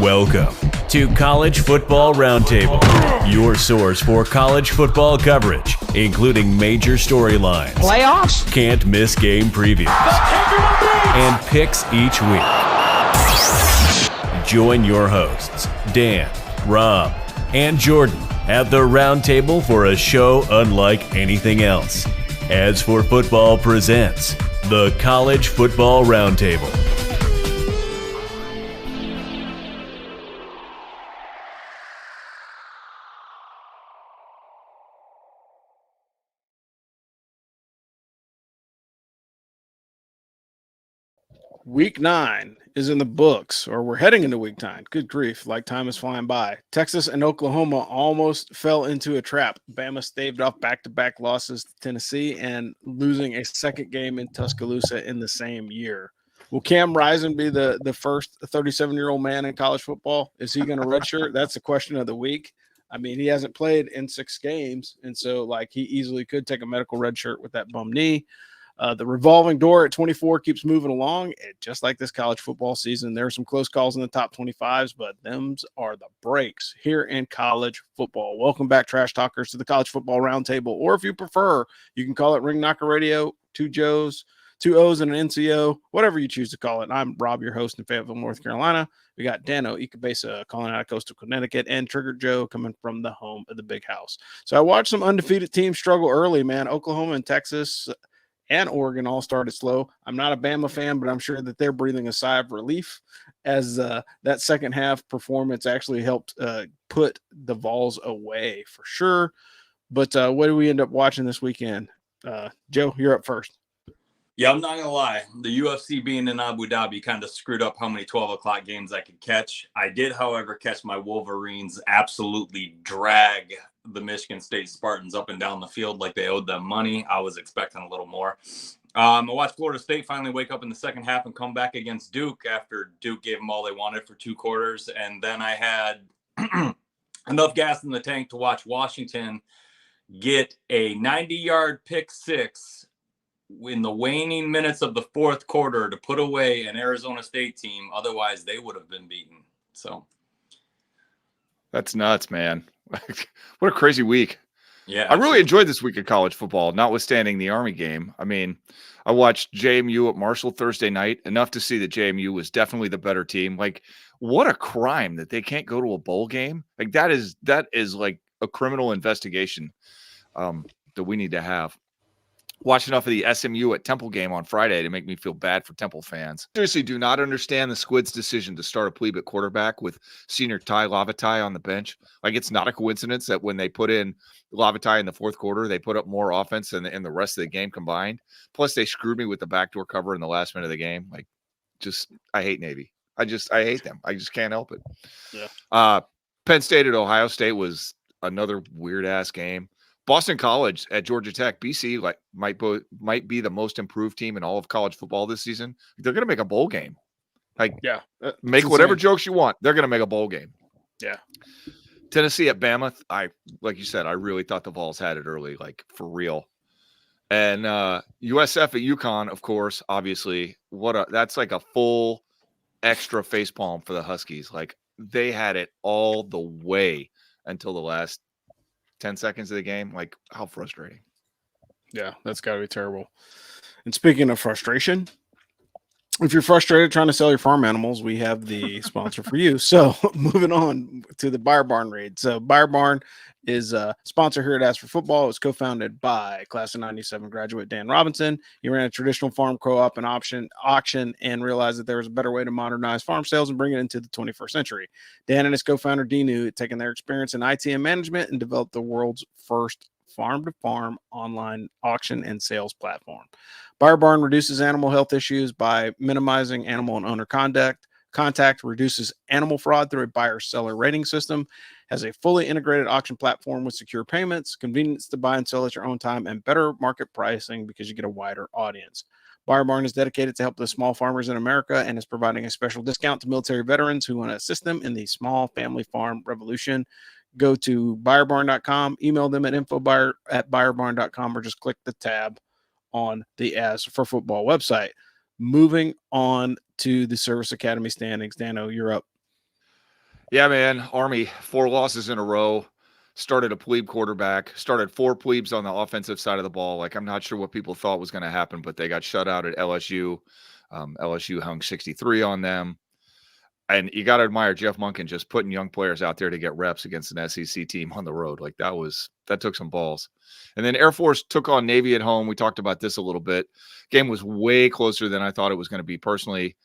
Welcome to College Football Roundtable, your source for college football coverage, including major storylines, playoffs, can't miss game previews, and picks each week. Join your hosts, Dan, Rob, and Jordan at the roundtable for a show unlike anything else. As for Football presents the College Football Roundtable. Week 9 is in the books, or we're heading into week 9. Good grief, like time is flying by. Texas and Oklahoma almost fell into a trap. Bama staved off back-to-back losses to Tennessee and losing a second game in Tuscaloosa in the same year. Will Cam Rising be the first 37-year-old man in college football? Is he going to redshirt? That's the question of the week. I mean, he hasn't played in 6 games, and so he easily could take a medical redshirt with that bum knee. The revolving door at 24 keeps moving along. Just like this college football season, there are some close calls in the top 25s, but them's are the breaks here in college football. Welcome back, Trash Talkers, to the College Football Roundtable, or if you prefer, you can call it Ring Knocker Radio, 2 Joes, 2 O's, and an NCO, whatever you choose to call it. I'm Rob, your host in Fayetteville, North Carolina. We got Dano Ikebesa calling out of coastal Connecticut, and Trigger Joe coming from the home of the big house. So I watched some undefeated teams struggle early, man. Oklahoma and Texas and Oregon all started slow. I'm not a Bama fan, but I'm sure that they're breathing a sigh of relief as that second half performance actually helped put the Vols away for sure. But what do we end up watching this weekend? Joe, you're up first. Yeah, I'm not going to lie. The UFC being in Abu Dhabi kind of screwed up how many 12 o'clock games I could catch. I did, however, catch my Wolverines absolutely drag the Michigan State Spartans up and down the field like they owed them money. I was expecting a little more. I watched Florida State finally wake up in the second half and come back against Duke after Duke gave them all they wanted for 2 quarters. And then I had enough gas in the tank to watch Washington get a 90-yard pick six in the waning minutes of the fourth quarter to put away an Arizona State team. Otherwise, they would have been beaten. So that's nuts, man. What a crazy week. Yeah, I really enjoyed this week of college football, notwithstanding the Army game. I mean, I watched JMU at Marshall Thursday night, enough to see that JMU was definitely the better team. What a crime that they can't go to a bowl game. That is like a criminal investigation that we need to have. Watch enough of the SMU at Temple game on Friday to make me feel bad for Temple fans. Seriously, do not understand the Squid's decision to start a plebe at quarterback with senior Ty Lavatai on the bench. It's not a coincidence that when they put in Lavatai in the fourth quarter, they put up more offense than in the rest of the game combined. Plus, they screwed me with the backdoor cover in the last minute of the game. I hate Navy. I hate them. I just can't help it. Yeah. Penn State at Ohio State was another weird-ass game. Boston College at Georgia Tech, BC might be the most improved team in all of college football this season. They're going to make a bowl game. Make whatever jokes you want. They're going to make a bowl game. Yeah. Tennessee at Bama. Like you said, I really thought the Vols had it early, for real. And USF at UConn, of course, obviously. That's like a full extra facepalm for the Huskies. They had it all the way until the last 10 seconds of the game. How frustrating. Yeah, that's got to be terrible. And speaking of frustration, if you're frustrated trying to sell your farm animals, we have the sponsor for you. So moving on to the Buyer Barn raid. So Buyer Barn is a sponsor here at Ask for Football. It was co-founded by class of 97 graduate Dan Robinson. He ran a traditional farm co-op and auction and realized that there was a better way to modernize farm sales and bring it into the 21st century. Dan and his co-founder Dinu had taken their experience in IT and management and developed the world's first farm-to-farm online auction and sales platform. Buyer Barn reduces animal health issues by minimizing animal and owner contact, reduces animal fraud through a buyer-seller rating system, has a fully integrated auction platform with secure payments, convenience to buy and sell at your own time, and better market pricing because you get a wider audience. Buyer Barn is dedicated to help the small farmers in America and is providing a special discount to military veterans who want to assist them in the small family farm revolution. Go to buyerbarn.com, email them at info@buyerbarn.com, or just click the tab on the As for Football website. Moving on to the Service Academy standings. Dano, you're up. Yeah, man. Army, 4 losses in a row. Started a plebe quarterback. Started 4 plebes on the offensive side of the ball. Like, I'm not sure what people thought was going to happen, but they got shut out at LSU. LSU hung 63 on them. And you got to admire Jeff Monken just putting young players out there to get reps against an SEC team on the road. Like, that took some balls. And then Air Force took on Navy at home. We talked about this a little bit. Game was way closer than I thought it was going to be personally.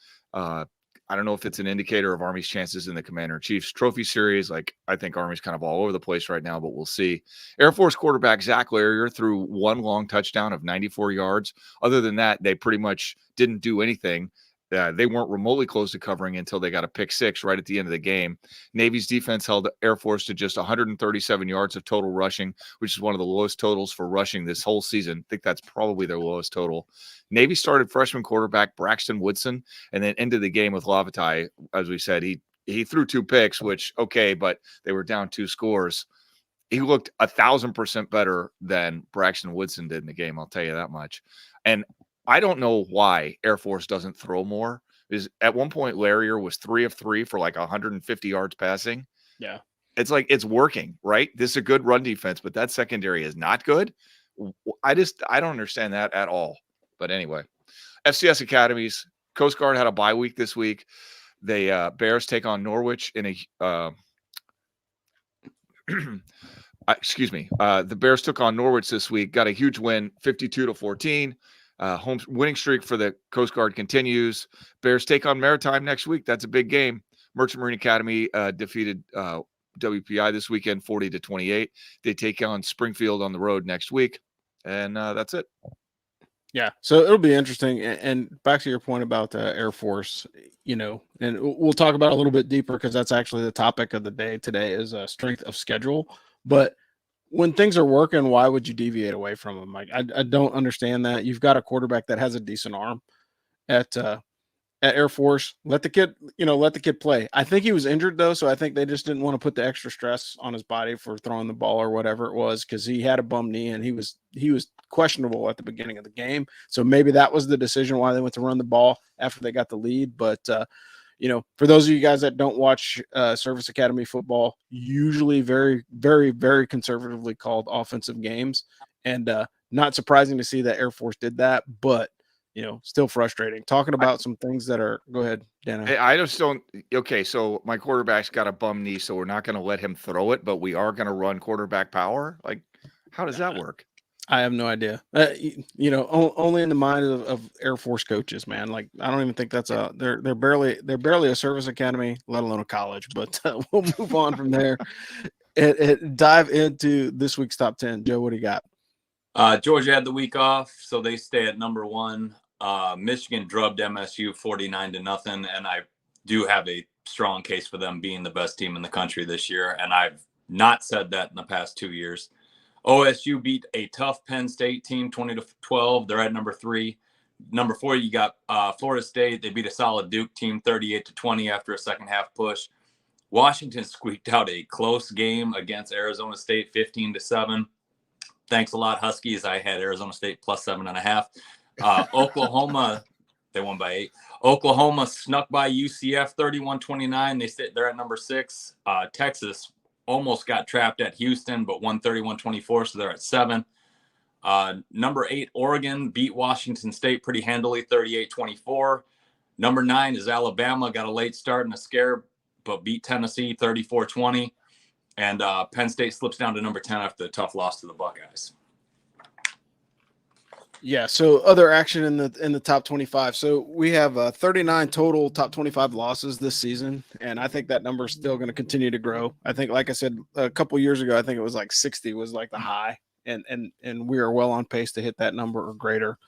I don't know if it's an indicator of Army's chances in the Commander-in-Chief's Trophy Series. Like, I think Army's kind of all over the place right now, but we'll see. Air Force quarterback Zach Larrier threw 1 long touchdown of 94 yards. Other than that, they pretty much didn't do anything. They weren't remotely close to covering until they got a pick 6 right at the end of the game. Navy's defense held Air Force to just 137 yards of total rushing, which is one of the lowest totals for rushing this whole season. I think that's probably their lowest total. Navy started freshman quarterback Braxton Woodson and then ended the game with Lavatai. As we said, he threw 2 picks, which, okay, but they were down 2 scores. He looked 1,000% better than Braxton Woodson did in the game. I'll tell you that much. And I don't know why Air Force doesn't throw more. Is at one point Larrier was 3 of 3 for like 150 yards passing. Yeah. It's like it's working, right? This is a good run defense, but that secondary is not good. I don't understand that at all. But anyway, FCS Academies, Coast Guard had a bye week this week. They Bears take on Norwich in a excuse me. The Bears took on Norwich this week, got a huge win, 52-14. Home winning streak for the Coast Guard continues. Bears take on Maritime next week. That's a big game. Merchant Marine Academy defeated WPI this weekend, 40-28. They take on Springfield on the road next week, and that's it. Yeah, so it'll be interesting. And back to your point about Air Force, and we'll talk about it a little bit deeper because that's actually the topic of the day today is strength of schedule. But when things are working, why would you deviate away from them? Like, I don't understand that. You've got a quarterback that has a decent arm at Air Force. Let the kid play. I think he was injured though, so I think they just didn't want to put the extra stress on his body for throwing the ball or whatever it was because he had a bum knee and he was questionable at the beginning of the game. So maybe that was the decision why they went to run the ball after they got the lead. But for those of you guys that don't watch Service Academy football, usually very, very, very conservatively called offensive games, and not surprising to see that Air Force did that, but still frustrating. Talking about some things that are. Go ahead, Dana. I just don't. Okay, so my quarterback's got a bum knee, so we're not going to let him throw it, but we are going to run quarterback power. Like, how does that work? I have no idea. Only in the mind of Air Force coaches, man. Like, I don't even think that's they're barely a service academy, let alone a college. But we'll move on from there and dive into this week's top 10. Joe, what do you got? Georgia had the week off, so they stay at number 1. Michigan drubbed MSU 49-0, and I do have a strong case for them being the best team in the country this year, and I've not said that in the past 2 years. OSU beat a tough Penn State team 20-12. They're at number 3. Number 4, you got Florida State. They beat a solid Duke team 38-20 after a second half push. Washington squeaked out a close game against Arizona State 15-7. Thanks a lot, Huskies. I had Arizona State plus 7.5. Oklahoma, they won by 8. Oklahoma snuck by UCF 31-29. They're at number 6. Texas almost got trapped at Houston, but won 31-24, so they're at 7. Number 8, Oregon beat Washington State pretty handily, 38-24. Number 9 is Alabama. Got a late start and a scare, but beat Tennessee 34-20. And Penn State slips down to number 10 after the tough loss to the Buckeyes. Yeah, so other action in the top 25. So we have 39 total top 25 losses this season, and I think that number is still going to continue to grow. I think, like I said a couple years ago, I think it was like 60 was like the high, and we are well on pace to hit that number or greater.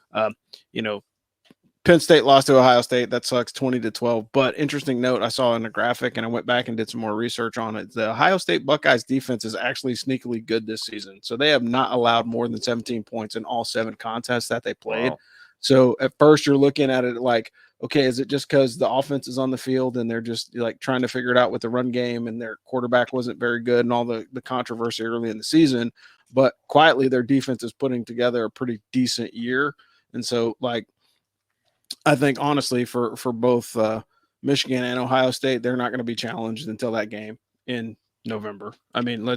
Penn State lost to Ohio State. That sucks, 20-12. But interesting note, I saw in the graphic, and I went back and did some more research on it. The Ohio State Buckeyes defense is actually sneakily good this season. So they have not allowed more than 17 points in all 7 contests that they played. Wow. So at first you're looking at it like, okay, is it just because the offense is on the field and they're just like trying to figure it out with the run game and their quarterback wasn't very good and all the controversy early in the season? But quietly their defense is putting together a pretty decent year. And so, like, I think honestly for both Michigan and Ohio State, they're not going to be challenged until that game in November. I mean,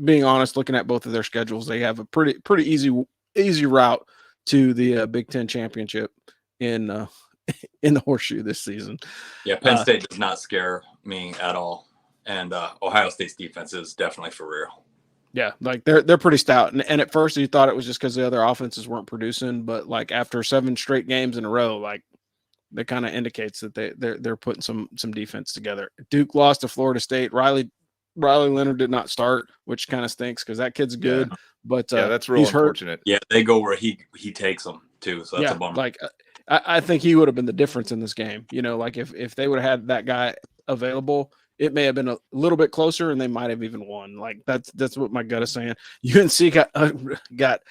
being honest, looking at both of their schedules, they have a pretty easy route to the Big Ten championship in the horseshoe this season. Yeah, Penn State does not scare me at all, and Ohio State's defense is definitely for real. Yeah, like they're pretty stout, and at first you thought it was just because the other offenses weren't producing, but like after 7 straight games in a row, like that kind of indicates that they're putting some defense together. Duke lost to Florida State. Riley Leonard did not start, which kind of stinks because that kid's good. Yeah. But that's real unfortunate. Yeah, they go where he takes them too, so that's a bummer. Like I think he would have been the difference in this game. You know, like if they would have had that guy available, it may have been a little bit closer, and they might have even won. Like that's what my gut is saying. UNC got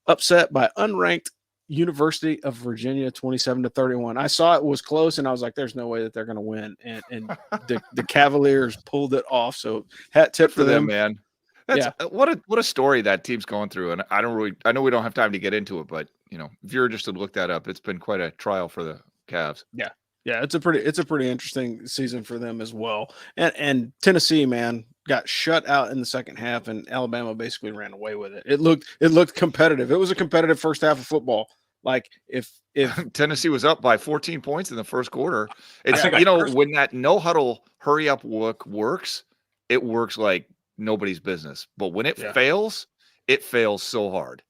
upset by unranked University of Virginia 27-31. I saw it was close, and I was like, "There's no way that they're going to win." And the Cavaliers pulled it off. So hat tip for them, man. That's what a story that team's going through. And I know we don't have time to get into it, but you know, if you're interested, look that up. It's been quite a trial for the Cavs. Yeah. Yeah, it's a pretty interesting season for them as well. And Tennessee, man, got shut out in the second half, and Alabama basically ran away with it. It looked competitive. It was a competitive first half of football. Like if Tennessee was up by 14 points in the first quarter, it's when that no huddle hurry up works, it works like nobody's business. But when it fails, it fails so hard.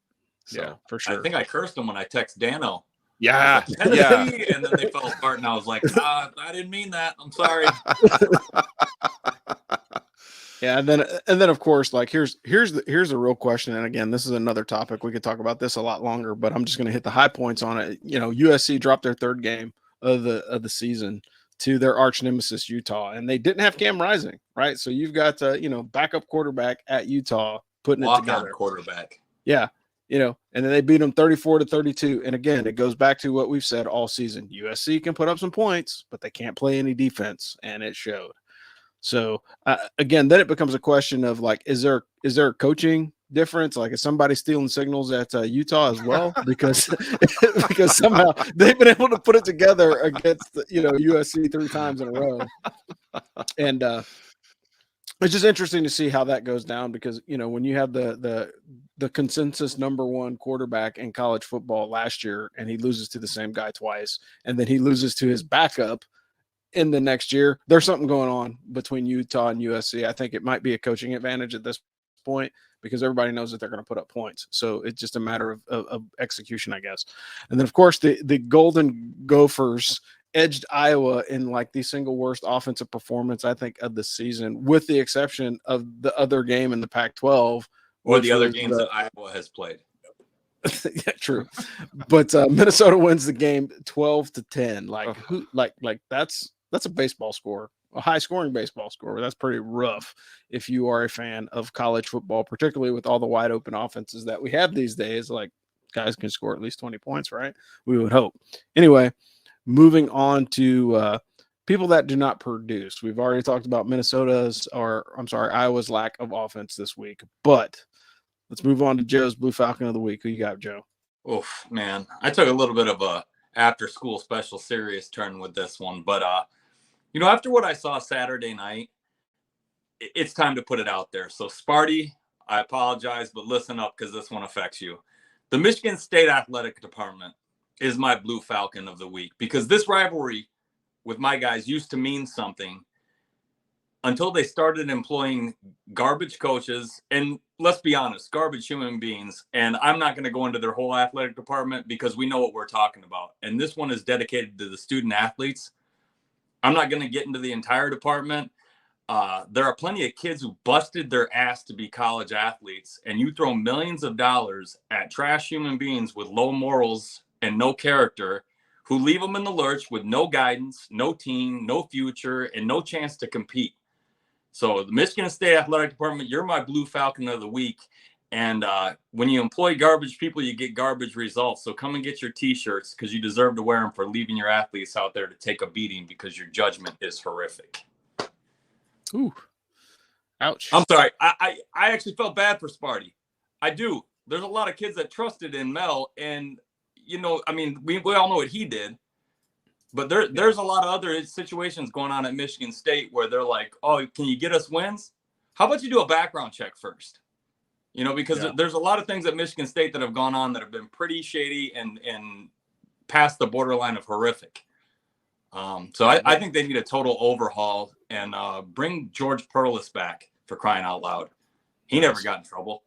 So, yeah, for sure. I think I cursed him when I text Dano. Yeah, Tennessee, and then they fell apart, and I was like, I didn't mean that. I'm sorry. Yeah, and then of course, like here's the real question. And again, this is another topic. We could talk about this a lot longer, but I'm just going to hit the high points on it. You know, USC dropped their third game of the season to their arch nemesis Utah, and they didn't have Cam Rising, right? So you've got backup quarterback at Utah putting it together. Quarterback. Yeah. You know, and then they beat them 34-32. And again, it goes back to what we've said all season. USC can put up some points, but they can't play any defense, and it showed. So again, then it becomes a question of like, is there a coaching difference? Like, is somebody stealing signals at Utah as well? Because because somehow they've been able to put it together against USC 3 times in a row, and it's just interesting to see how that goes down because, when you have the consensus number 1 quarterback in college football last year and he loses to the same guy twice and then he loses to his backup in the next year, there's something going on between Utah and USC. I think it might be a coaching advantage at this point because everybody knows that they're going to put up points. So it's just a matter of execution, I guess. And then, of course, the Golden Gophers edged Iowa in like the single worst offensive performance, I think, of the season, with the exception of the other game in the Pac-12. Or the other games that Iowa has played. Yeah, true. But Minnesota wins the game 12-10. Like that's a baseball score, a high-scoring baseball score. That's pretty rough if you are a fan of college football, particularly with all the wide-open offenses that we have these days. Like, guys can score at least 20 points, right? We would hope. Anyway, moving on to people that do not produce. We've already talked about Iowa's lack of offense this week, but let's move on to Joe's Blue Falcon of the Week. Who you got, Joe? Oof, man. I took a little bit of a after-school special serious turn with this one, but after what I saw Saturday night, it's time to put it out there. So, Sparty, I apologize, but listen up because this one affects you. The Michigan State Athletic Department is my Blue Falcon of the Week because this rivalry with my guys used to mean something until they started employing garbage coaches and, let's be honest, garbage human beings. And I'm not going to go into their whole athletic department because we know what we're talking about. And this one is dedicated to the student athletes. I'm not going to get into the entire department. There are plenty of kids who busted their ass to be college athletes, and you throw millions of dollars at trash human beings with low morals and no character who leave them in the lurch with no guidance, no team, no future, and no chance to compete. So the Michigan State Athletic Department, you're my Blue Falcon of the Week. And when you employ garbage people, you get garbage results. So come and get your T-shirts because you deserve to wear them for leaving your athletes out there to take a beating because your judgment is horrific. Ooh, ouch. I'm sorry. I actually felt bad for Sparty. I do. There's a lot of kids that trusted in Mel. And, we all know what he did. But there's a lot of other situations going on at Michigan State where they're like, oh, can you get us wins? How about you do a background check first? Because there's a lot of things at Michigan State that have gone on that have been pretty shady and past the borderline of horrific. So I think they need a total overhaul and bring George Perlis back, for crying out loud. He never got in trouble.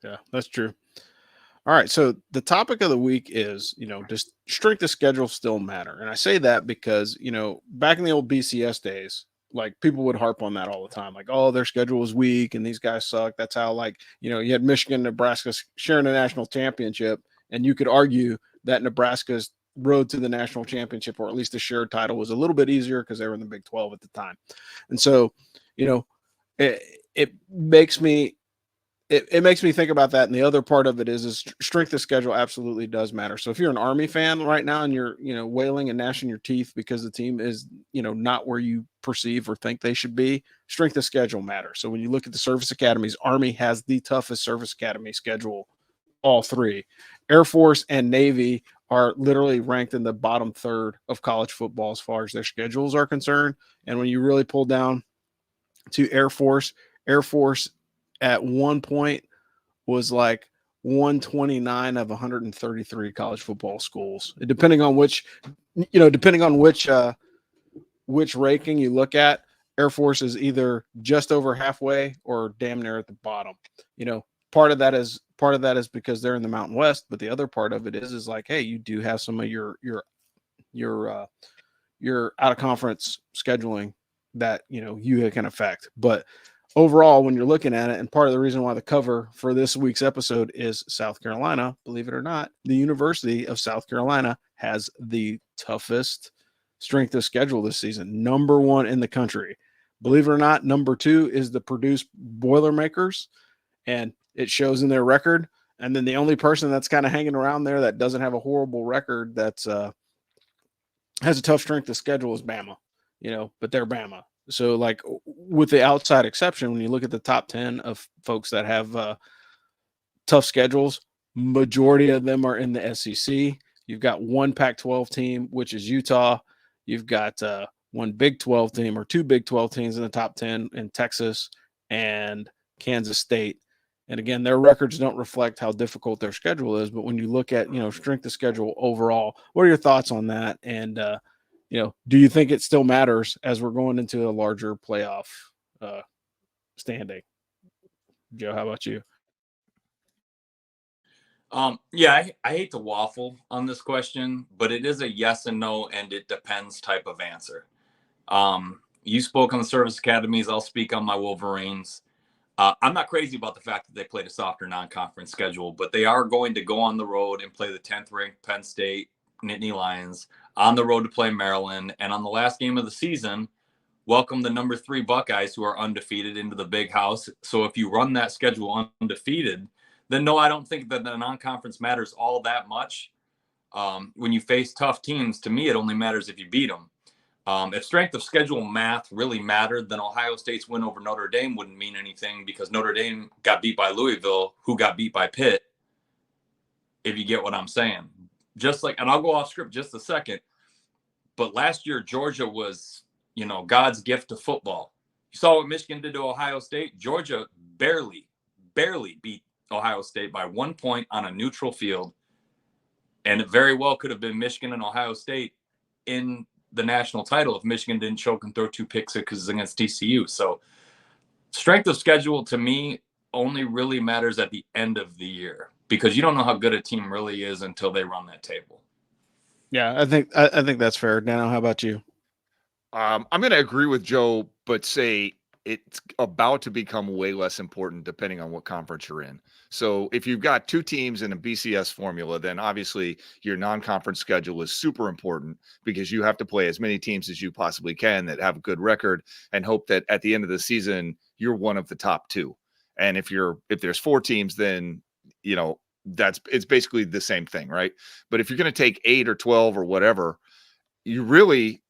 Yeah, that's true. All right, so the topic of the week is, does strength of schedule still matter? And I say that because, back in the old BCS days, like people would harp on that all the time. Like, oh, their schedule was weak and these guys suck. That's how, you had Michigan, Nebraska sharing a national championship. And you could argue that Nebraska's road to the national championship, or at least the shared title, was a little bit easier because they were in the Big 12 at the time. And so, it makes me it makes me think about that. And the other part of it is strength of schedule absolutely does matter. So if you're an Army fan right now and you're, wailing and gnashing your teeth because the team is, not where you perceive or think they should be, strength of schedule matters. So when you look at the service academies, Army has the toughest service academy schedule, all three. Air Force and Navy are literally ranked in the bottom third of college football as far as their schedules are concerned. And when you really pull down to Air Force at one point was like 129 of 133 college football schools, depending on which ranking you look at. Air Force is either just over halfway or damn near at the bottom. Part of that is because they're in the Mountain West, but the other part of it is like, hey, you do have some of your out of conference scheduling that you can affect. But overall, when you're looking at it, and part of the reason why the cover for this week's episode is South Carolina, believe it or not, the University of South Carolina has the toughest strength of schedule this season, number 1 in the country. Believe it or not, number 2 is the Purdue Boilermakers, and it shows in their record. And then the only person that's kind of hanging around there that doesn't have a horrible record that's has a tough strength of schedule is Bama, but they're Bama. So, like, with the outside exception, when you look at the top 10 of folks that have tough schedules, majority of them are in the SEC. You've got one Pac-12 team, which is Utah. You've got one Big 12 team or two Big 12 teams in the top 10 in Texas and Kansas State. And again, their records don't reflect how difficult their schedule is. But when you look at, strength of schedule overall, what are your thoughts on that? And, do you think it still matters as we're going into a larger playoff standing? Joe, how about you? Yeah, I hate to waffle on this question, but it is a yes and no, and it depends type of answer. You spoke on the service academies. I'll speak on my Wolverines. I'm not crazy about the fact that they played a softer non-conference schedule, but they are going to go on the road and play the 10th ranked Penn State Nittany Lions, on the road to play Maryland, and on the last game of the season, welcome the number 3 Buckeyes, who are undefeated, into the big house. So if you run that schedule undefeated, then no, I don't think that the non-conference matters all that much. When you face tough teams, to me, it only matters if you beat them. If strength of schedule math really mattered, then Ohio State's win over Notre Dame wouldn't mean anything, because Notre Dame got beat by Louisville, who got beat by Pitt, if you get what I'm saying. Just like, and I'll go off script just a second, but last year Georgia was, God's gift to football. You saw what Michigan did to Ohio State. Georgia barely beat Ohio State by 1 point on a neutral field, and it very well could have been Michigan and Ohio State in the national title if Michigan didn't choke and throw 2 pick sixes against TCU. So strength of schedule to me only really matters at the end of the year, because you don't know how good a team really is until they run that table. Yeah, I think that's fair. Dano, how about you? I'm going to agree with Joe, but say it's about to become way less important depending on what conference you're in. So if you've got 2 teams in a BCS formula, then obviously your non-conference schedule is super important, because you have to play as many teams as you possibly can that have a good record and hope that at the end of the season, you're one of the top 2. And if there's 4 teams, then, it's basically the same thing, right? But if you're going to take 8 or 12 or whatever, you really,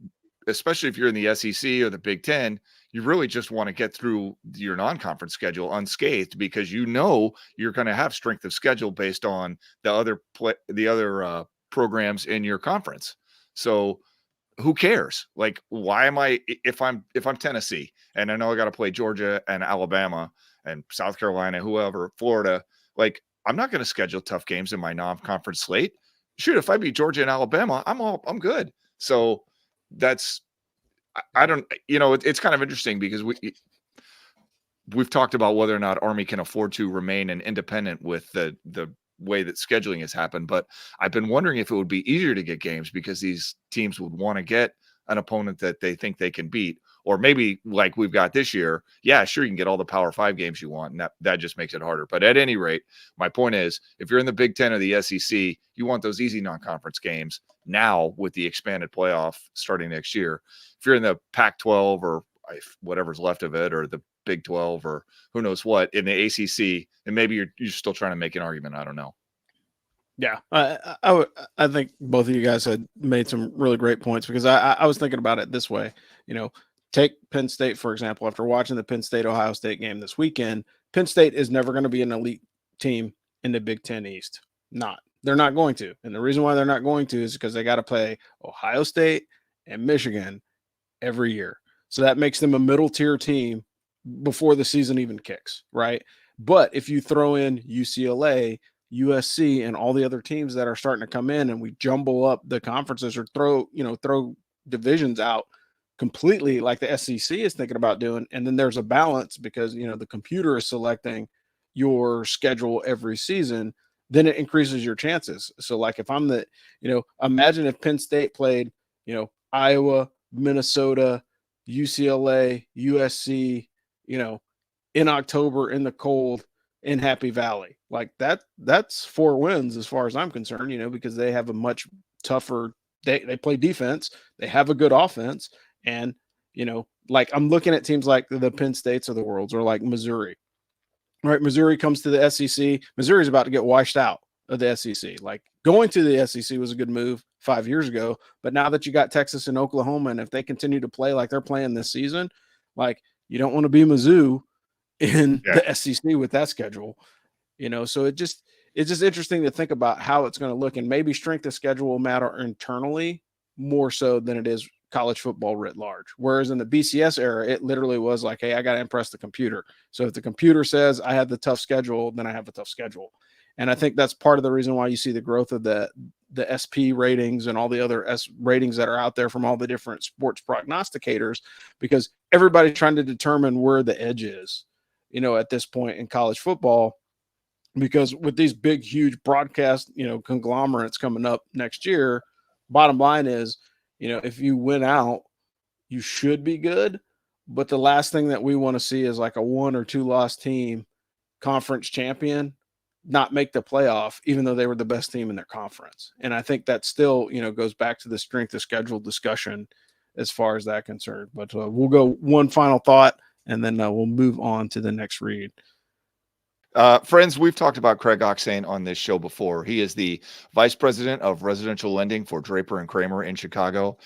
especially if you're in the SEC or the Big Ten, you really just want to get through your non-conference schedule unscathed, because you're going to have strength of schedule based on the other programs in your conference. So who cares? Like, why am I, if I'm Tennessee and I know I got to play Georgia and Alabama and South Carolina, whoever, Florida, like, I'm not going to schedule tough games in my non-conference slate. Shoot, if I beat Georgia and Alabama, I'm good. So that's, I don't, it's kind of interesting because we've talked about whether or not Army can afford to remain an independent with the way that scheduling has happened. But I've been wondering if it would be easier to get games because these teams would want to get an opponent that they think they can beat, or maybe like we've got this year. Yeah, sure, you can get all the Power 5 games you want, and that just makes it harder. But at any rate, my point is, if you're in the Big Ten or the SEC, you want those easy non-conference games now with the expanded playoff starting next year. If you're in the Pac-12 or whatever's left of it, or the Big 12 or who knows what in the ACC, and maybe you're still trying to make an argument. I don't know. Yeah, I think both of you guys had made some really great points, because I was thinking about it this way. Take Penn State, for example. After watching the Penn State-Ohio State game this weekend, Penn State is never going to be an elite team in the Big Ten East. They're not going to. And the reason why they're not going to is because they got to play Ohio State and Michigan every year. So that makes them a middle tier team before the season even kicks, right? But if you throw in UCLA, USC, and all the other teams that are starting to come in, and we jumble up the conferences or throw divisions out completely like the SEC is thinking about doing, and then there's a balance because the computer is selecting your schedule every season, then it increases your chances. So like if I'm imagine if Penn State played Iowa, Minnesota, UCLA, USC, in October in the cold in Happy Valley. Like that's 4 wins as far as I'm concerned, because they have a much tougher, they play defense, they have a good offense. And, like I'm looking at teams like the Penn States of the world, or like Missouri, right? Missouri comes to the SEC. Missouri's about to get washed out of the SEC. Like going to the SEC was a good move 5 years ago, but now that you got Texas and Oklahoma, and if they continue to play like they're playing this season, like you don't want to be Mizzou in the SEC with that schedule, so it's just interesting to think about how it's going to look, and maybe strength of schedule will matter internally more so than it is college football writ large. Whereas in the BCS era, it literally was like, hey, I got to impress the computer. So if the computer says I have the tough schedule, then I have a tough schedule. And I think that's part of the reason why you see the growth of the SP ratings and all the other S ratings that are out there from all the different sports prognosticators, because everybody's trying to determine where the edge is, at this point in college football, because with these big, huge broadcast, conglomerates coming up next year, bottom line is, if you win out, you should be good. But the last thing that we want to see is like a 1 or 2 loss team, conference champion, not make the playoff, even though they were the best team in their conference. And I think that still, goes back to the strength of schedule discussion as far as that concerned. But we'll go one final thought, and then we'll move on to the next read. Friends, we've talked about Craig Oxane on this show before. He is the Vice President of Residential Lending for Draper and Kramer in Chicago.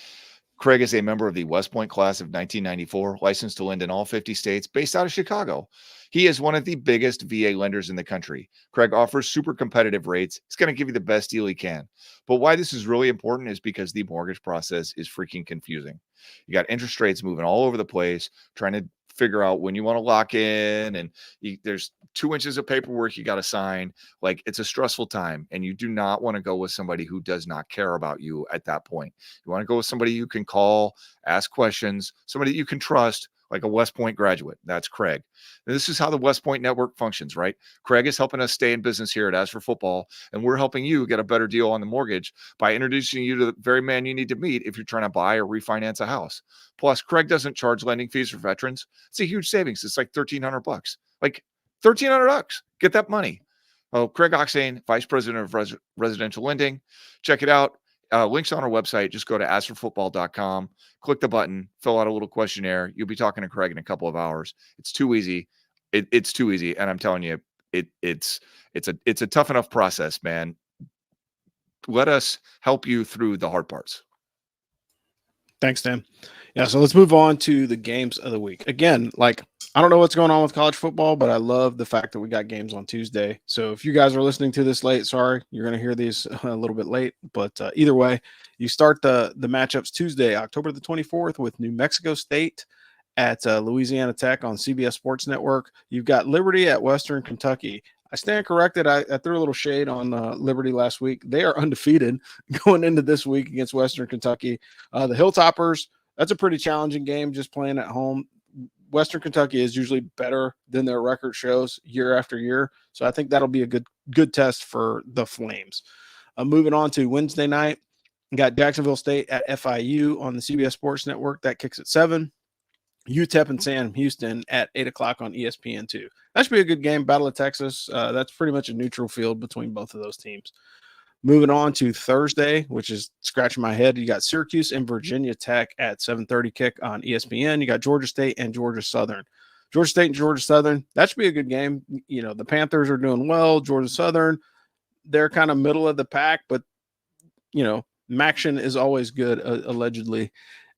Craig is a member of the West Point class of 1994, licensed to lend in all 50 states, based out of Chicago. He is one of the biggest VA lenders in the country. Craig offers super competitive rates. He's going to give you the best deal he can. But why this is really important is because the mortgage process is freaking confusing. You got interest rates moving all over the place, trying to figure out when you want to lock in, and there's 2 inches of paperwork you got to sign. Like, it's a stressful time, and you do not want to go with somebody who does not care about you at that point. You want to go with somebody you can call, ask questions, somebody that you can trust, like a West Point graduate. That's Craig. And this is how the West Point network functions, right? Craig is helping us stay in business here at As for Football, and we're helping you get a better deal on the mortgage by introducing you to the very man you need to meet if you're trying to buy or refinance a house. Plus, Craig doesn't charge lending fees for veterans. It's a huge savings. It's like $1,300. Like $1,300. Get that money. Oh, Craig Oxane, Vice President of Residential Lending. Check it out. Links on our website. Just go to asforfootball.com, click the button, fill out a little questionnaire. You'll be talking to Craig in a couple of hours. It's too easy. It's too easy. And I'm telling you, it's a tough enough process, man. Let us help you through the hard parts. Thanks, Tim. Yeah, so let's move on to the games of the week. Again, like, I don't know what's going on with college football, but I love the fact that we got games on Tuesday. So if you guys are listening to this late, sorry, you're going to hear these a little bit late. But either way, You start the matchups Tuesday, October the 24th, with New Mexico State at Louisiana Tech on CBS Sports Network. You've got Liberty at Western Kentucky. I stand corrected. I threw a little shade on Liberty last week. They are undefeated going into this week against Western Kentucky. The Hilltoppers, that's a pretty challenging game just playing at home. Western Kentucky is usually better than their record shows year after year. So I think that'll be a good test for the Flames. Moving on to Wednesday night, we got Jacksonville State at FIU on the CBS Sports Network. That kicks at 7. UTEP and Sam Houston at 8 o'clock on ESPN2. That should be a good game. Battle of Texas. That's pretty much a neutral field between both of those teams. Moving on to Thursday, which is scratching my head. You got Syracuse and Virginia Tech at 7:30 kick on ESPN. You got Georgia State and Georgia Southern. Georgia State and Georgia Southern. That should be a good game. You know, the Panthers are doing well. Georgia Southern, they're kind of middle of the pack, but, you know, Maction is always good, allegedly.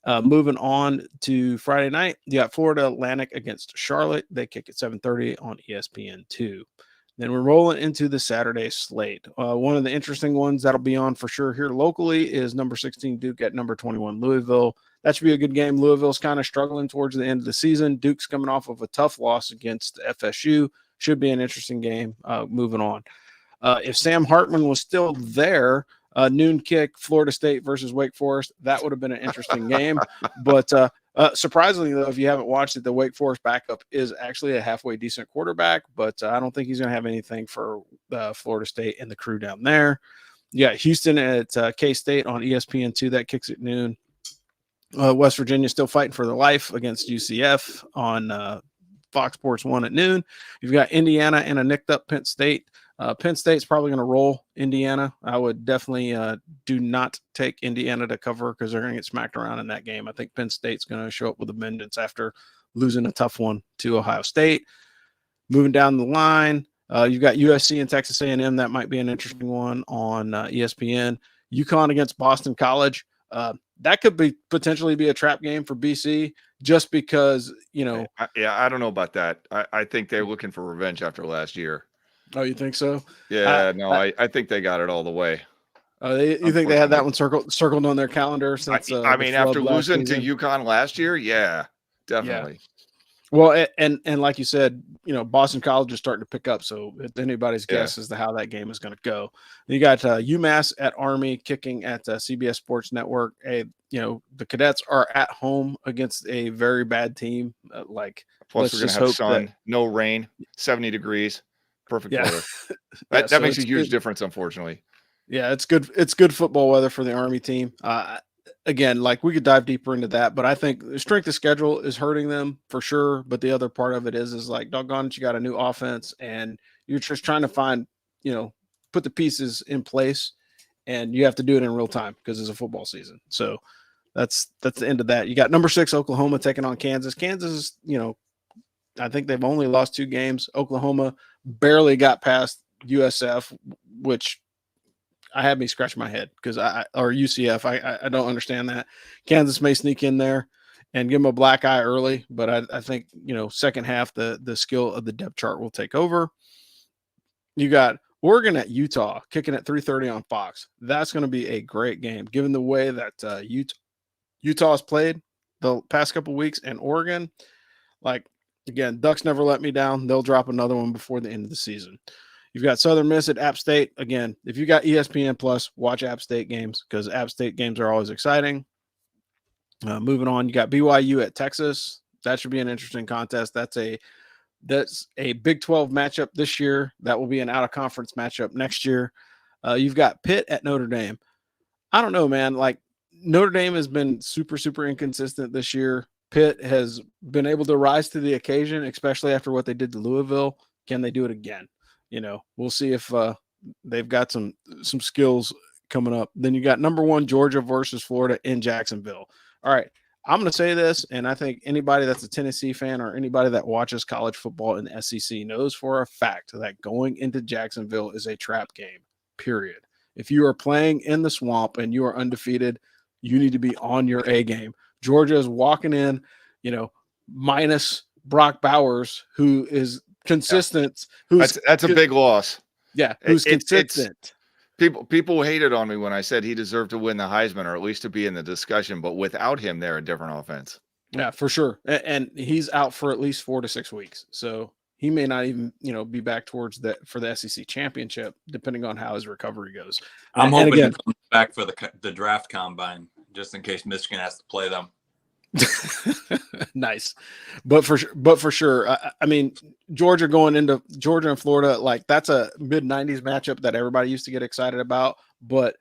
Moving on to Friday night, you got Florida Atlantic against Charlotte. They kick at 7:30 on ESPN2. Then we're rolling into the Saturday slate. One of the interesting ones that'll be on for sure here locally is number 16 Duke at number 21 Louisville. That should be a good game. Louisville's kind of struggling towards the end of the season. Duke's coming off of a tough loss against FSU. Should be an interesting game. Moving on. If Sam Hartman was still there, noon kick, Florida State versus Wake Forest, that would have been an interesting game. But surprisingly, though, if you haven't watched it, the Wake Forest backup is actually a halfway decent quarterback, but I don't think he's going to have anything for Florida State and the crew down there. You got Houston at K-State on ESPN2. That kicks at noon. West Virginia still fighting for their life against UCF on Fox Sports 1 at noon. You've got Indiana and a nicked-up Penn State. Penn State's probably going to roll Indiana. I would definitely do not take Indiana to cover because they're going to get smacked around in that game. I think Penn State's going to show up with a vengeance after losing a tough one to Ohio State. Moving down the line, you've got USC and Texas A&M. That might be an interesting one on ESPN. UConn against Boston College. That could be potentially be a trap game for BC just because, you know. I don't know about that. I think they're looking for revenge after last year. Oh, you think so? Yeah, I think they got it all the way. You think they had that one circled on their calendar since? I mean, after losing to UConn last year, yeah, definitely. Yeah. Well, and like you said, you know, Boston College is starting to pick up, so it's anybody's guess as to how that game is going to go. You got UMass at Army kicking at CBS Sports Network. You know, the Cadets are at home against a very bad team. Plus, we're going to have sun, no rain, 70 degrees. Perfect weather. That makes a huge difference, unfortunately. Yeah, it's good. It's good football weather for the Army team. Again, like we could dive deeper into that, but I think the strength of schedule is hurting them for sure. But the other part of it is like, doggone it, you got a new offense and you're just trying to find, you know, put the pieces in place, and you have to do it in real time because it's a football season. So that's the end of that. You got number 6 Oklahoma taking on Kansas. Kansas, you know, I think they've only lost 2 games. Oklahoma barely got past USF, which I had me scratch my head because or UCF. I don't understand that. Kansas may sneak in there and give them a black eye early, but I think, you know, second half, the skill of the depth chart will take over. You got Oregon at Utah kicking at 3:30 on Fox. That's going to be a great game given the way that Utah has played the past couple weeks, and Oregon, like, again, Ducks never let me down. They'll drop another one before the end of the season. You've got Southern Miss at App State. Again, if you got ESPN Plus, watch App State games because App State games are always exciting. Moving on, you got BYU at Texas. That should be an interesting contest. That's a Big 12 matchup this year. That will be an out-of-conference matchup next year. You've got Pitt at Notre Dame. I don't know, man. Like, Notre Dame has been super, super inconsistent this year. Pitt has been able to rise to the occasion, especially after what they did to Louisville. Can they do it again? You know, we'll see if they've got some skills coming up. Then you got number 1 Georgia versus Florida in Jacksonville. All right, I'm going to say this, and I think anybody that's a Tennessee fan or anybody that watches college football in the SEC knows for a fact that going into Jacksonville is a trap game, period. If you are playing in the swamp and you are undefeated, you need to be on your A game. Georgia is walking in, you know, minus Brock Bowers, who is consistent. That's a big loss. Yeah, who's consistent. People hated on me when I said he deserved to win the Heisman or at least to be in the discussion, but without him, they're a different offense. Yeah, for sure. And he's out for at least 4 to 6 weeks. So he may not even, be back towards for the SEC championship, depending on how his recovery goes. I'm And hoping again, he comes back for the draft combine, just in case Michigan has to play them. nice, but for sure, I mean, Georgia going into Georgia and Florida, like that's a mid '90s matchup that everybody used to get excited about. But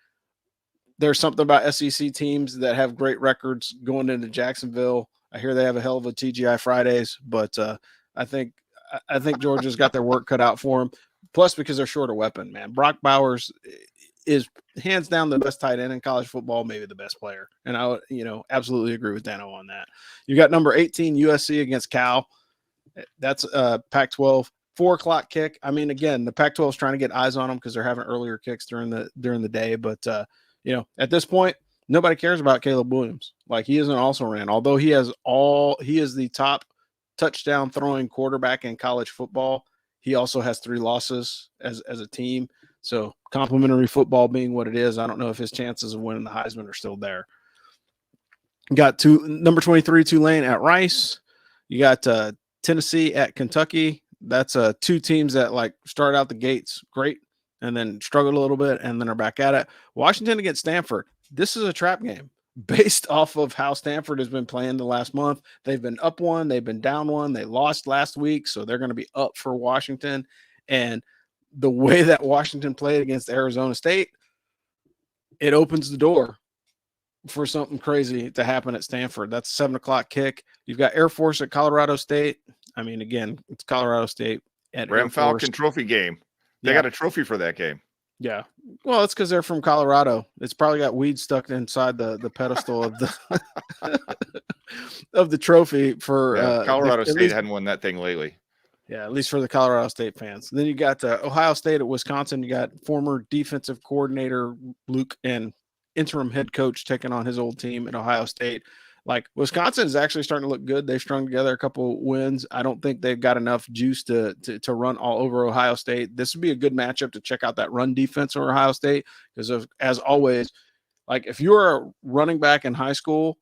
there's something about SEC teams that have great records going into Jacksonville. I hear they have a hell of a TGI Fridays, but I think Georgia's got their work cut out for them. Plus, because they're short of weapon, man. Brock Bowers is hands down the best tight end in college football, maybe the best player. And I would, absolutely agree with Dano on that. You got number 18 USC against Cal. That's Pac-12 4:00 kick. I mean, again, the Pac-12 is trying to get eyes on them because they're having earlier kicks during the day. But at this point, nobody cares about Caleb Williams. Like, he isn't also ran, although he is the top touchdown throwing quarterback in college football. He also has 3 losses as a team. So complimentary football being what it is, I don't know if his chances of winning the Heisman are still there. You got number 23 Tulane at Rice. You got Tennessee at Kentucky. That's 2 teams that like start out the gates great and then struggled a little bit and then are back at it. Washington against Stanford. This is a trap game based off of how Stanford has been playing the last month. They've been up 1, they've been down 1. They lost last week, so they're going to be up for Washington. And the way that Washington played against Arizona State, it opens the door for something crazy to happen at Stanford. That's a 7:00 kick. You've got Air Force at Colorado State. I mean, again, it's Colorado State at Ram Air Force. Falcon trophy game. They got a trophy for that game. Yeah. Well, it's because they're from Colorado. It's probably got weed stuck inside the pedestal of the of the trophy for Colorado State hadn't won that thing lately. Yeah, at least for the Colorado State fans. Then you got Ohio State at Wisconsin. You got former defensive coordinator Luke and interim head coach taking on his old team at Ohio State. Like, Wisconsin is actually starting to look good. They've strung together a couple wins. I don't think they've got enough juice to run all over Ohio State. This would be a good matchup to check out that run defense of Ohio State because, as always, like if you're a running back in high school,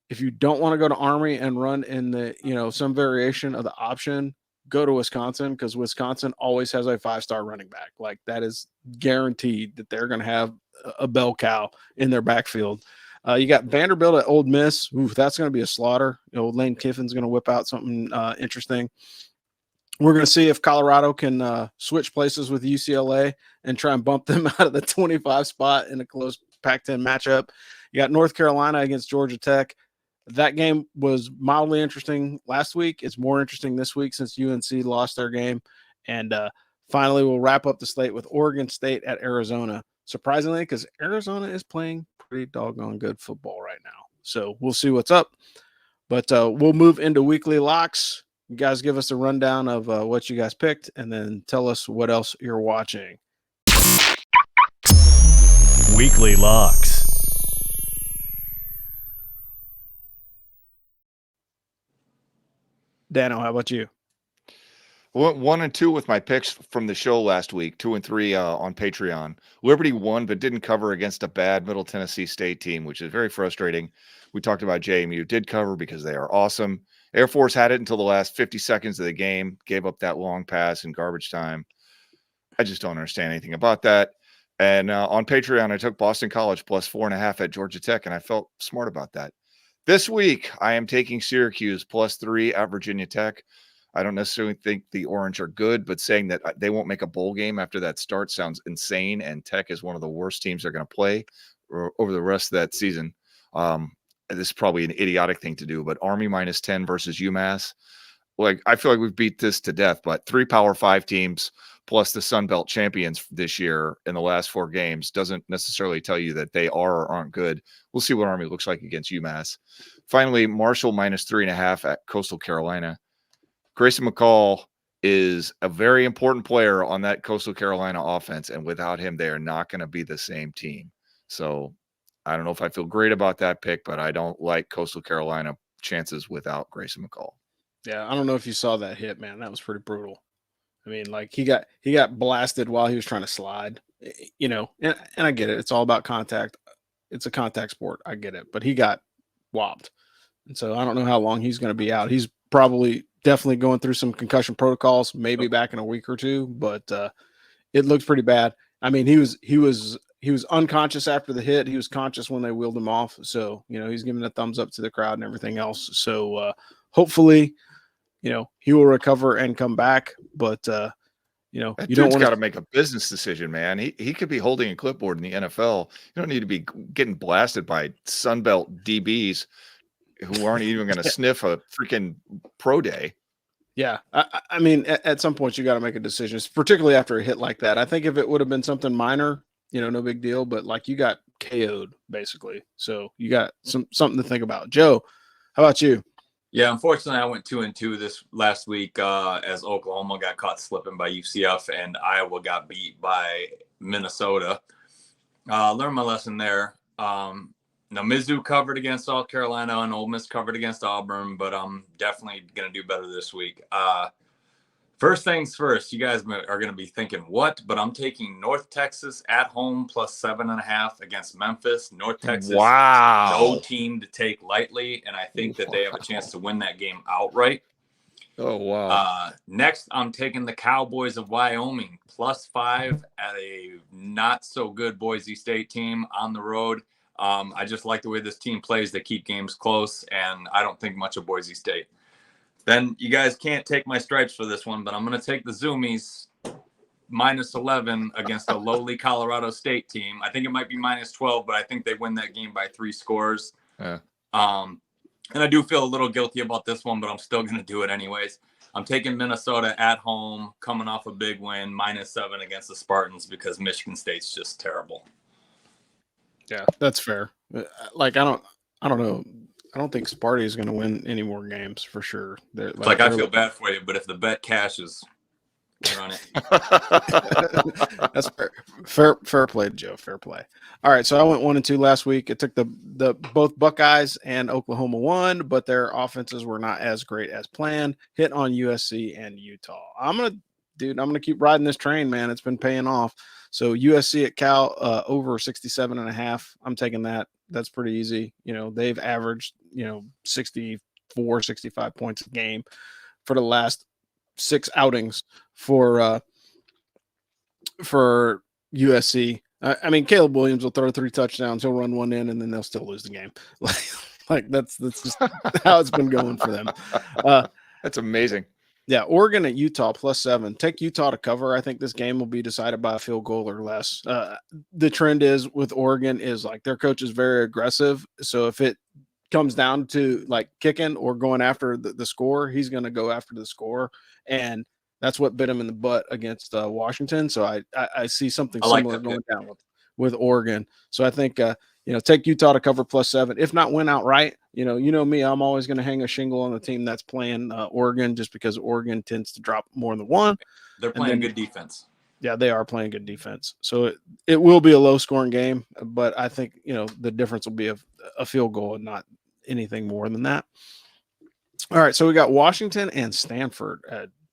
if you don't want to go to Army and run in the some variation of the option, go to Wisconsin because Wisconsin always has a 5-star running back. Like, that is guaranteed that they're going to have a bell cow in their backfield. You got Vanderbilt at Ole Miss. Ooh, that's going to be a slaughter. Lane Kiffin's going to whip out something interesting. We're going to see if Colorado can switch places with UCLA and try and bump them out of the 25 spot in a close Pac-10 matchup. You got North Carolina against Georgia Tech. That game was mildly interesting last week. It's more interesting this week since UNC lost their game. And finally, we'll wrap up the slate with Oregon State at Arizona. Surprisingly, because Arizona is playing pretty doggone good football right now. So we'll see what's up. But we'll move into weekly locks. You guys give us a rundown of what you guys picked and then tell us what else you're watching. Weekly locks. Dano, how about you? 1 and 2 with my picks from the show last week, 2 and 3 on Patreon. Liberty won, but didn't cover against a bad Middle Tennessee State team, which is very frustrating. We talked about JMU did cover because they are awesome. Air Force had it until the last 50 seconds of the game, gave up that long pass in garbage time. I just don't understand anything about that. And on Patreon, I took Boston College plus 4.5 at Georgia Tech, and I felt smart about that. This week, I am taking Syracuse plus 3 at Virginia Tech. I don't necessarily think the Orange are good, but saying that they won't make a bowl game after that start sounds insane, and Tech is one of the worst teams they're going to play over the rest of that season. This is probably an idiotic thing to do, but Army minus 10 versus UMass. Like, I feel like we've beat this to death, but 3 Power 5 teams plus the Sun Belt champions this year in the last 4 games doesn't necessarily tell you that they are or aren't good. We'll see what Army looks like against UMass. Finally, Marshall minus 3.5 at Coastal Carolina. Grayson McCall is a very important player on that Coastal Carolina offense, and without him, they are not going to be the same team. So I don't know if I feel great about that pick, but I don't like Coastal Carolina chances without Grayson McCall. Yeah, I don't know if you saw that hit, man. That was pretty brutal. I mean, like he got blasted while he was trying to slide. you know, and I get it. It's all about contact. It's a contact sport. I get it. But he got whopped. And so I don't know how long he's going to be out. He's probably definitely going through some concussion protocols, maybe back in a week or two, but it looks pretty bad. I mean, he was unconscious after the hit. He was conscious when they wheeled him off. So, you know, he's giving a thumbs up to the crowd and everything else. So hopefully, you know, he will recover and come back. But you know, That you don't dude's want got to make a business decision, man. He could be holding a clipboard in the NFL. You don't need to be getting blasted by Sunbelt DBs who aren't even going to sniff a freaking pro day. Yeah, I mean, at some point you got to make a decision, particularly after a hit like that. I think if it would have been something minor, you know, no big deal. But like you got KO'd basically, so you got something to think about. Joe, how about you? Yeah, unfortunately, I went 2-2 this last week as Oklahoma got caught slipping by UCF and Iowa got beat by Minnesota. Learned my lesson there. Now, Mizzou covered against South Carolina and Ole Miss covered against Auburn, but I'm definitely going to do better this week. First things first, you guys are going to be thinking, what? But I'm taking North Texas at home plus 7.5 against Memphis. North Texas, no team to take lightly, and I think that they have a chance to win that game outright. Oh, wow. Next, I'm taking the Cowboys of Wyoming plus 5 at a not so good Boise State team on the road. I just like the way this team plays. They keep games close, and I don't think much of Boise State. Then you guys can't take my stripes for this one, but I'm going to take the Zoomies minus 11 against a lowly Colorado State team. I think it might be minus 12, but I think they win that game by 3 scores. Yeah. And I do feel a little guilty about this one, but I'm still going to do it anyways. I'm taking Minnesota at home, coming off a big win, minus 7 against the Spartans because Michigan State's just terrible. Yeah, that's fair. Like I don't know. I don't think Sparty is going to win any more games for sure. I feel bad for you, but if the bet cashes, we're on it. That's fair play, Joe. Fair play. All right, so I went 1-2 last week. It took the both Buckeyes and Oklahoma won, but their offenses were not as great as planned. Hit on USC and Utah. I'm gonna keep riding this train, man. It's been paying off. So USC at Cal over 67.5. I'm taking that. That's pretty easy. You know, they've averaged, 64, 65 points a game for the last 6 outings for USC. I mean, Caleb Williams will throw 3 touchdowns. He'll run one in, and then they'll still lose the game. Like that's just how it's been going for them. That's amazing. Yeah, Oregon at Utah plus 7. Take Utah to cover. I think this game will be decided by a field goal or less. The trend is with Oregon is like their coach is very aggressive. So if it comes down to like kicking or going after the score, he's going to go after the score. And that's what bit him in the butt against Washington. So I see something similar going down with Oregon. So I think, take Utah to cover plus 7. If not win outright, you know me, I'm always going to hang a shingle on the team that's playing Oregon just because Oregon tends to drop more than 1. They're playing good defense. Yeah, they are playing good defense. So it will be a low scoring game, but I think, the difference will be a field goal and not anything more than that. All right, so we got Washington and Stanford.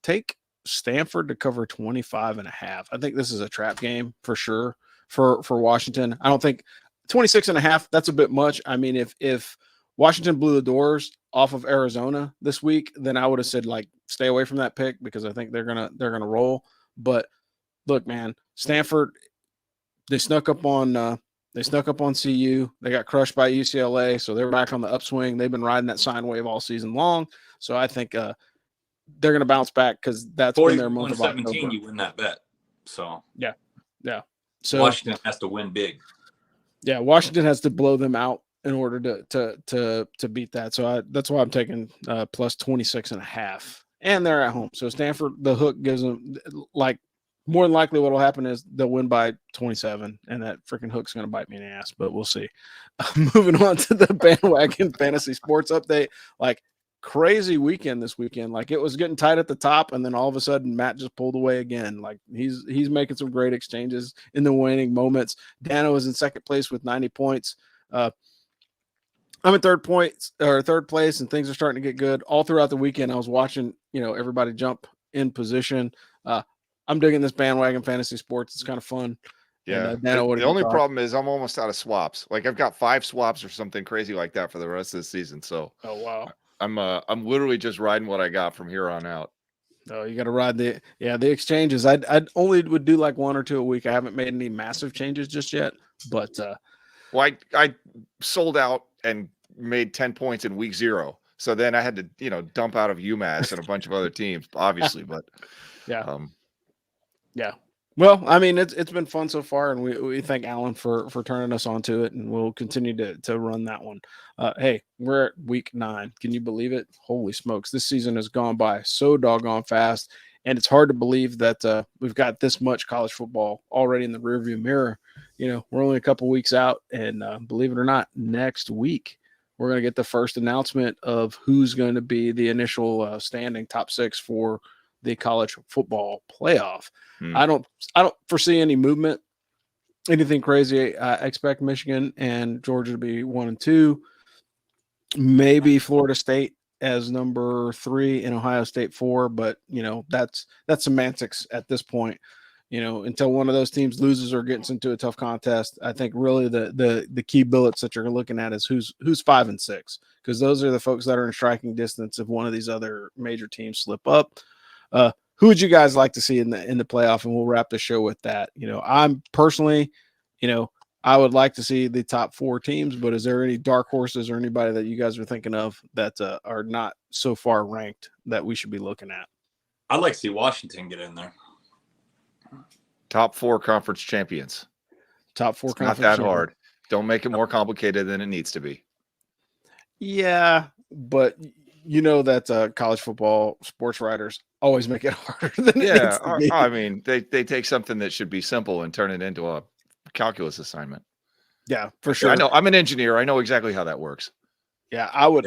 Take Stanford to cover 25.5. I think this is a trap game for sure for Washington. I don't think 26.5, that's a bit much. I mean, if Washington blew the doors off of Arizona this week, then I would have said like stay away from that pick because I think they're gonna roll. But look, man, Stanford, they snuck up on CU. They got crushed by UCLA, so they're back on the upswing. They've been riding that sine wave all season long. So I think they're gonna bounce back because that's when their month of October. 17, you win that bet. So yeah. So Washington has to win big. Yeah, Washington has to blow them out in order to beat that. So that's why I'm taking plus 26.5. And they're at home. So Stanford, the hook gives them like more than likely what will happen is they'll win by 27, and that freaking hook's going to bite me in the ass, but we'll see. Moving on to the bandwagon fantasy sports update. Like crazy weekend this weekend. Like it was getting tight at the top, and then all of a sudden Matt just pulled away again. Like he's making some great exchanges in the winning moments. Dano is in second place with 90 points. I'm in third place, and things are starting to get good. All throughout the weekend, I was watching, everybody jump in position. I'm digging this bandwagon fantasy sports. It's kind of fun. Yeah. And Dano, what The did you only thought? problem is I'm almost out of swaps. Like I've got 5 swaps or something crazy like that for the rest of the season. So Oh wow. I'm literally just riding what I got from here on out. Oh, you got to ride the exchanges. I'd only would do like 1 or 2 a week. I haven't made any massive changes just yet, but Well, I sold out and made 10 points in week 0. So then I had to, dump out of UMass and a bunch of other teams, obviously. But yeah. Well, I mean, it's been fun so far, and we thank Alan for turning us onto it, and we'll continue to run that one. Hey, we're at week 9. Can you believe it? Holy smokes! This season has gone by so doggone fast, and it's hard to believe that we've got this much college football already in the rearview mirror. We're only a couple weeks out, and believe it or not, next week we're going to get the first announcement of who's going to be the initial standing top 6 for the college football playoff. I don't foresee any movement, anything crazy. I expect Michigan and Georgia to be 1 and 2, maybe Florida State as number 3 and Ohio State 4, but that's semantics at this point. Until one of those teams loses or gets into a tough contest, I think really the key billets that you're looking at is who's 5 and 6, because those are the folks that are in striking distance if one of these other major teams slip up. Who would you guys like to see in the playoff? And we'll wrap the show with that. I'm personally, I would like to see the top 4 teams, but is there any dark horses or anybody that you guys are thinking of that are not so far ranked that we should be looking at? I'd like to see Washington get in there. Top 4 conference champions. Top 4 it's conference. Not that hard. Don't make it more complicated than it needs to be. Yeah, but that college football sports writers always make it harder than it needs to be. I mean, they take something that should be simple and turn it into a calculus assignment. Yeah, for sure. I know. I'm an engineer. I know exactly how that works. Yeah, I would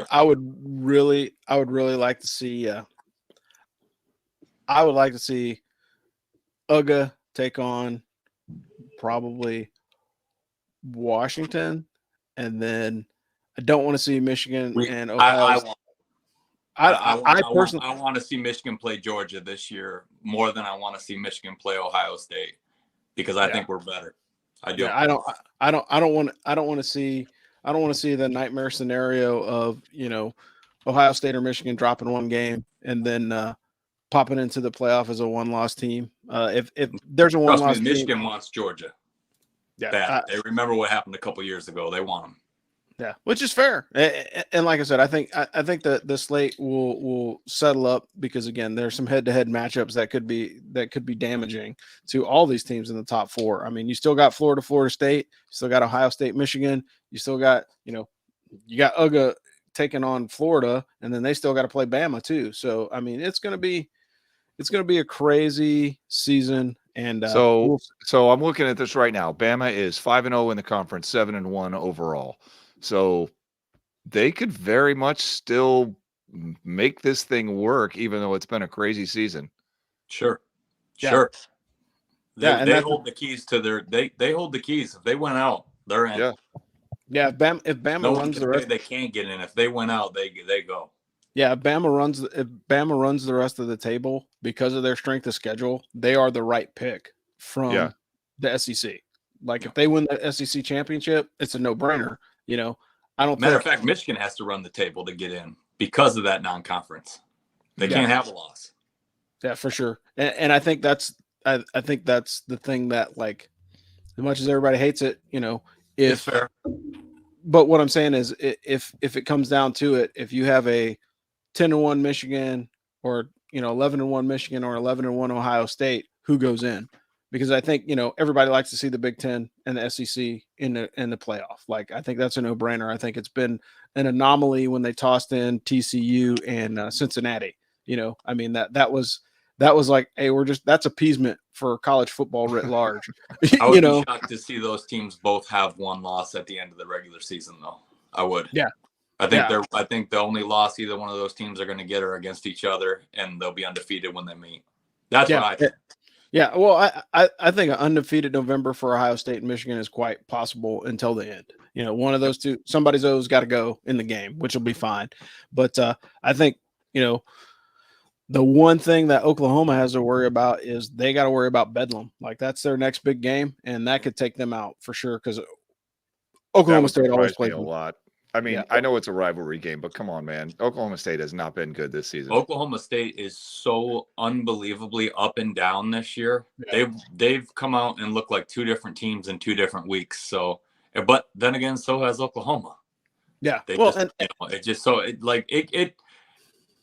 really like to see. I would like to see UGA take on probably Washington, and then I don't want to see Michigan and Ohio. I personally want to see Michigan play Georgia this year more than I want to see Michigan play Ohio State, because I think we're better. I do. Yeah, I don't want to see the nightmare scenario of Ohio State or Michigan dropping one game and then popping into the playoff as a 1-loss team. If there's a 1-loss team, Michigan wants Georgia. Yeah, they remember what happened a couple years ago. They want them. Yeah, which is fair. And like I said, I think the slate will settle up, because again, there's some head-to-head matchups that could be damaging to all these teams in the top 4. I mean, you still got Florida State, you still got Ohio State, Michigan, you still got you got UGA taking on Florida, and then they still got to play Bama too. So I mean, it's gonna be a crazy season. And so I'm looking at this right now. Bama is 5-0 in the conference, 7-1 overall. So they could very much still make this thing work, even though it's been a crazy season. Sure. Yeah. Sure. They and hold the keys to they hold the keys. If they went out, they're in. Yeah. If Bama runs the rest, they can't get in. If they went out, they go. Yeah, if Bama runs the rest of the table because of their strength of schedule, they are the right pick from the SEC. Like if they win the SEC championship, it's a no-brainer. I don't. Matter of fact, Michigan has to run the table to get in because of that non-conference. They can't have a loss. Yeah, for sure. And I think that's the thing that, like, as much as everybody hates it, It's fair. But what I'm saying is, if it comes down to it, if you have a 10-1 Michigan, or 11-1 Michigan, or 11-1 Ohio State, who goes in? Because I think everybody likes to see the Big Ten and the SEC in the playoff. Like, I think that's a no-brainer. I think it's been an anomaly when they tossed in TCU and Cincinnati. I mean, that was like, hey, that's appeasement for college football writ large. I would be shocked to see those teams both have one loss at the end of the regular season, though. I would. Yeah. I think the only loss either one of those teams are going to get are against each other, and they'll be undefeated when they meet. That's what I think. Yeah, well, I think an undefeated November for Ohio State and Michigan is quite possible until the end. One of those two, somebody's always got to go in the game, which will be fine. But I think, The one thing that Oklahoma has to worry about is they got to worry about Bedlam. Like that's their next big game, and that could take them out for sure because That Oklahoma would State always surprise me plays a them. lot. I mean, Yeah. I know it's a rivalry game, but come on, man. Oklahoma State has not been good this season. Oklahoma State is so unbelievably up and down this year. Yeah. They've come out and looked like two different teams in 2 different weeks. So, but then again, so has Oklahoma. Yeah. They Well, just, it just so it like it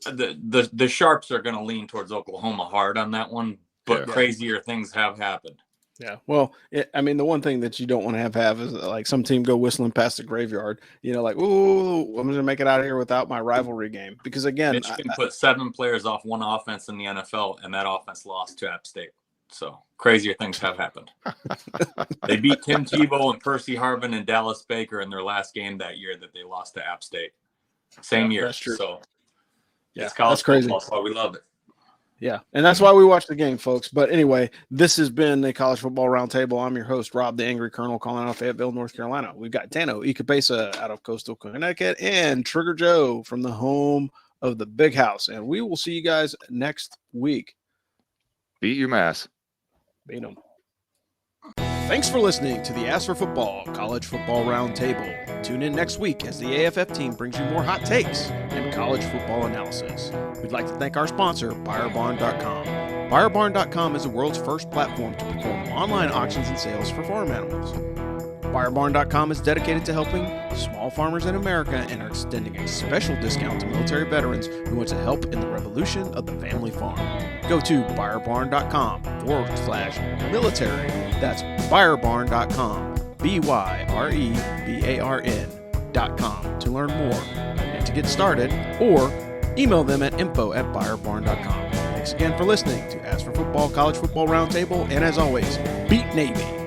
the sharps are going to lean towards Oklahoma hard on that one, but Yeah. crazier things have happened. yeah. Well, I mean, the one thing that you don't want to have is like some team go whistling past the graveyard. Like, ooh, I'm going to make it out of here without my rivalry game because again, Michigan put 7 players off one offense in the NFL, and that offense lost to App State. So crazier things have happened. They beat Tim Tebow and Percy Harvin and Dallas Baker in their last game that year that they lost to App State. Same year. that's true. So Yeah, it's college that's crazy. football. That's why we love it. Yeah, and that's why we watch the game, folks. But anyway, this has been a College Football Roundtable. I'm your host, Rob the Angry Colonel, calling out of Fayetteville, North Carolina. We've got Tano Ikapesa out of Coastal Connecticut and Trigger Joe from the home of the Big House. And we will see you guys next week. Beat UMass. Beat 'em. Thanks for listening to the Ask for Football College Football Roundtable. Tune in next week as the AFF team brings you more hot takes and college football analysis. We'd like to thank our sponsor, BuyerBarn.com. BuyerBarn.com is the world's first platform to perform online auctions and sales for farm animals. BuyerBarn.com is dedicated to helping small farmers in America and are extending a special discount to military veterans who want to help in the revolution of the family farm. Go to BuyerBarn.com/military. That's BuyerBarn.com, BYREBARN.com to learn more and to get started, or email them at info@BuyerBarn.com. Thanks again for listening to Ask for Football College Football Roundtable, and as always, beat Navy.